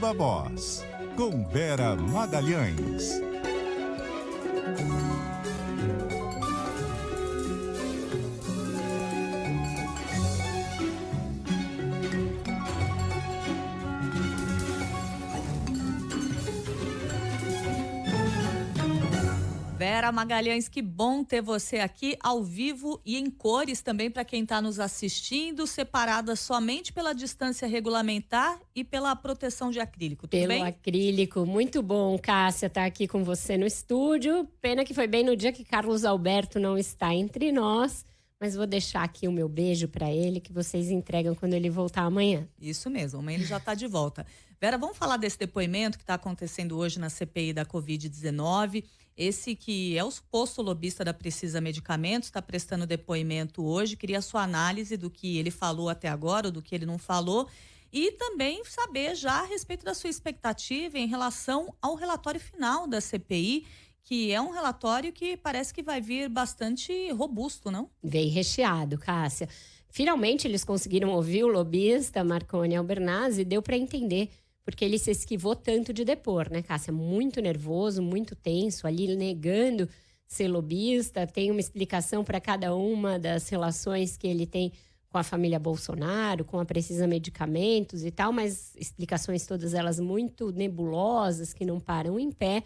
Viva Voz, com Vera Magalhães. Vera Magalhães, que bom ter você aqui ao vivo e em cores também para quem está nos assistindo, separada somente pela distância regulamentar e pela proteção de acrílico, tudo bem? Pelo acrílico, muito bom, Cássia, estar aqui com você no estúdio. Pena que foi bem no dia que Carlos Alberto não está entre nós, mas vou deixar aqui o meu beijo para ele, que vocês entregam quando ele voltar amanhã. Isso mesmo, amanhã ele já está de volta. Vera, vamos falar desse depoimento que está acontecendo hoje na CPI da Covid-19. Esse que é o suposto lobista da Precisa Medicamentos, está prestando depoimento hoje. Queria a sua análise do que ele falou até agora, ou do que ele não falou. E também saber já a respeito da sua expectativa em relação ao relatório final da CPI, que é um relatório que parece que vai vir bastante robusto, não? Veio recheado, Cássia. Finalmente eles conseguiram ouvir o lobista Marconi Albernaz e deu para entender porque ele se esquivou tanto de depor, né, Cássia? Muito nervoso, muito tenso, ali negando ser lobista. Tem uma explicação para cada uma das relações que ele tem com a família Bolsonaro, com a Precisa Medicamentos e tal, mas explicações todas elas muito nebulosas, que não param em pé.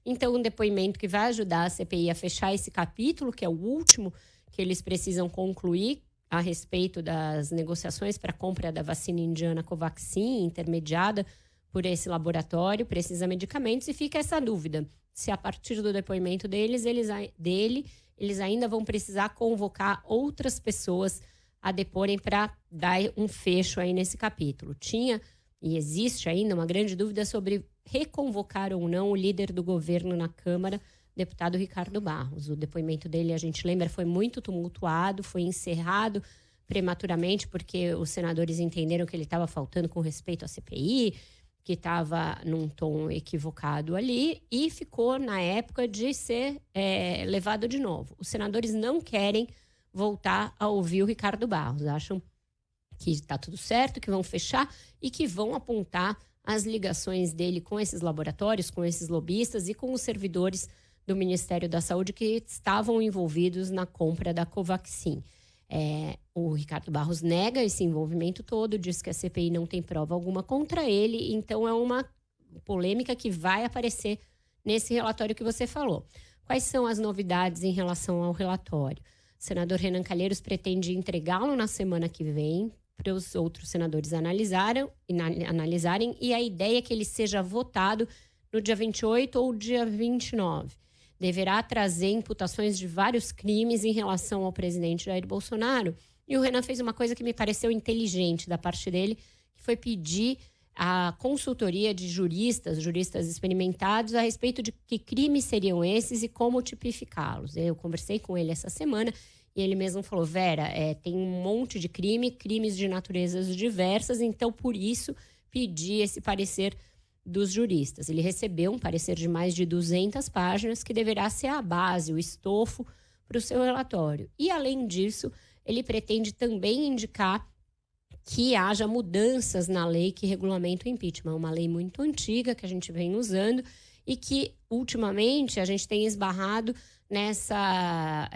Então, um depoimento que vai ajudar a CPI a fechar esse capítulo, que é o último que eles precisam concluir a respeito das negociações para a compra da vacina indiana Covaxin, intermediada por esse laboratório, Precisa Medicamentos, e fica essa dúvida, se a partir do depoimento eles ainda vão precisar convocar outras pessoas a deporem para dar um fecho aí nesse capítulo. Tinha e existe ainda uma grande dúvida sobre reconvocar ou não o líder do governo na Câmara, deputado Ricardo Barros. O depoimento dele, a gente lembra, foi muito tumultuado, foi encerrado prematuramente porque os senadores entenderam que ele estava faltando com respeito à CPI, que estava num tom equivocado ali, e ficou na época de ser levado de novo. Os senadores não querem voltar a ouvir o Ricardo Barros, acham que está tudo certo, que vão fechar e que vão apontar as ligações dele com esses laboratórios, com esses lobistas e com os servidores do Ministério da Saúde que estavam envolvidos na compra da Covaxin. O Ricardo Barros nega esse envolvimento todo, diz que a CPI não tem prova alguma contra ele, então é uma polêmica que vai aparecer nesse relatório que você falou. Quais são as novidades em relação ao relatório? O senador Renan Calheiros pretende entregá-lo na semana que vem para os outros senadores analisarem, e a ideia é que ele seja votado no dia 28 ou dia 29. Deverá trazer imputações de vários crimes em relação ao presidente Jair Bolsonaro. E o Renan fez uma coisa que me pareceu inteligente da parte dele, que foi pedir a consultoria de juristas experimentados a respeito de que crimes seriam esses e como tipificá-los. Eu conversei com ele essa semana e ele mesmo falou, Vera, tem um monte de crimes de naturezas diversas, então por isso pedi esse parecer dos juristas. Ele recebeu um parecer de mais de 200 páginas que deverá ser a base, o estofo para o seu relatório. E, além disso, ele pretende também indicar que haja mudanças na lei que regulamenta o impeachment. Uma lei muito antiga que a gente vem usando e que, ultimamente, a gente tem esbarrado nessa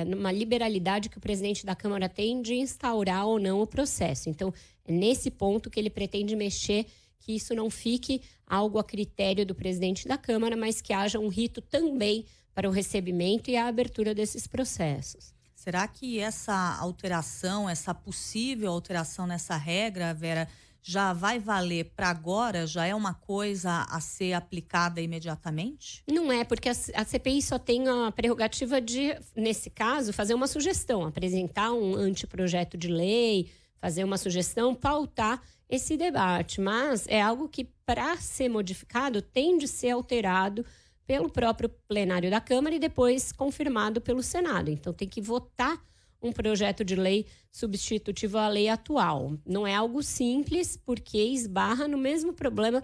numa liberalidade que o presidente da Câmara tem de instaurar ou não o processo. Então, é nesse ponto que ele pretende mexer, que isso não fique algo a critério do presidente da Câmara, mas que haja um rito também para o recebimento e a abertura desses processos. Será que essa alteração, essa possível alteração nessa regra, Vera, já vai valer para agora? Já é uma coisa a ser aplicada imediatamente? Não é, porque a CPI só tem a prerrogativa de, nesse caso, fazer uma sugestão, apresentar um anteprojeto de lei, fazer uma sugestão, pautar esse debate, mas é algo que, para ser modificado, tem de ser alterado pelo próprio plenário da Câmara e depois confirmado pelo Senado. Então, tem que votar um projeto de lei substitutivo à lei atual. Não é algo simples, porque esbarra no mesmo problema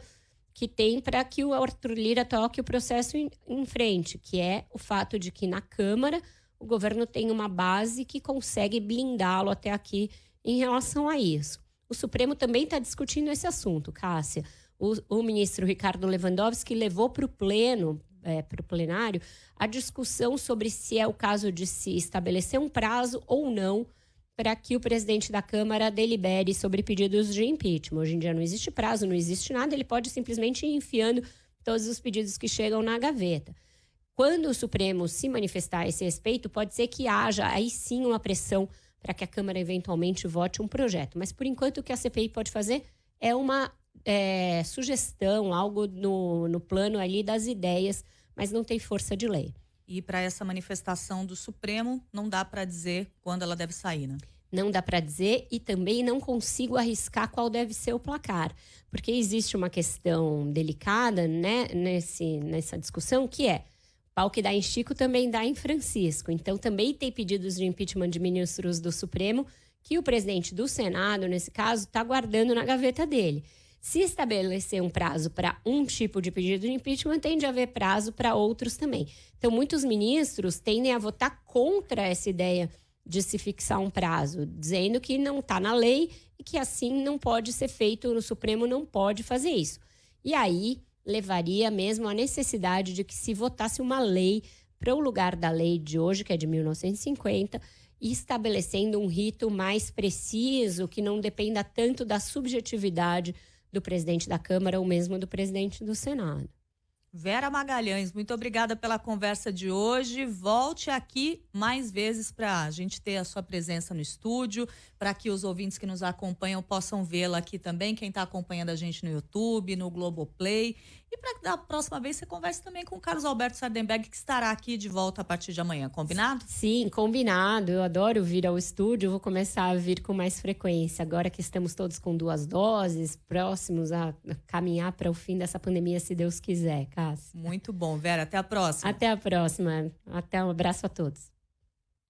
que tem para que o Arthur Lira toque o processo em frente, que é o fato de que, na Câmara, o governo tem uma base que consegue blindá-lo até aqui em relação a isso. o Supremo também está discutindo esse assunto, Cássia. O ministro Ricardo Lewandowski levou para o plenário, a discussão sobre se é o caso de se estabelecer um prazo ou não para que o presidente da Câmara delibere sobre pedidos de impeachment. Hoje em dia não existe prazo, não existe nada, ele pode simplesmente ir enfiando todos os pedidos que chegam na gaveta. Quando o Supremo se manifestar a esse respeito, pode ser que haja aí sim uma pressão para que a Câmara eventualmente vote um projeto. Mas, por enquanto, o que a CPI pode fazer é uma sugestão, algo no plano ali das ideias, mas não tem força de lei. E para essa manifestação do Supremo, não dá para dizer quando ela deve sair, né? Não dá para dizer e também não consigo arriscar qual deve ser o placar. Porque existe uma questão delicada, né, nessa discussão, que é pau que dá em Chico também dá em Francisco. Então, também tem pedidos de impeachment de ministros do Supremo que o presidente do Senado, nesse caso, está guardando na gaveta dele. Se estabelecer um prazo para um tipo de pedido de impeachment, tem de haver prazo para outros também. Então, muitos ministros tendem a votar contra essa ideia de se fixar um prazo, dizendo que não está na lei e que assim não pode ser feito, o Supremo não pode fazer isso. E aí levaria mesmo à necessidade de que se votasse uma lei para o lugar da lei de hoje, que é de 1950, e estabelecendo um rito mais preciso, que não dependa tanto da subjetividade do presidente da Câmara ou mesmo do presidente do Senado. Vera Magalhães, muito obrigada pela conversa de hoje. Volte aqui mais vezes para a gente ter a sua presença no estúdio, para que os ouvintes que nos acompanham possam vê-la aqui também, quem está acompanhando a gente no YouTube, no Globoplay. E para que da próxima vez você converse também com o Carlos Alberto Sardenberg, que estará aqui de volta a partir de amanhã. Combinado? Sim, combinado. Eu adoro vir ao estúdio, vou começar a vir com mais frequência. Agora que estamos todos com 2 doses, próximos a caminhar para o fim dessa pandemia, se Deus quiser, Cássia. Muito bom, Vera. Até a próxima. Até a próxima. Até um abraço a todos.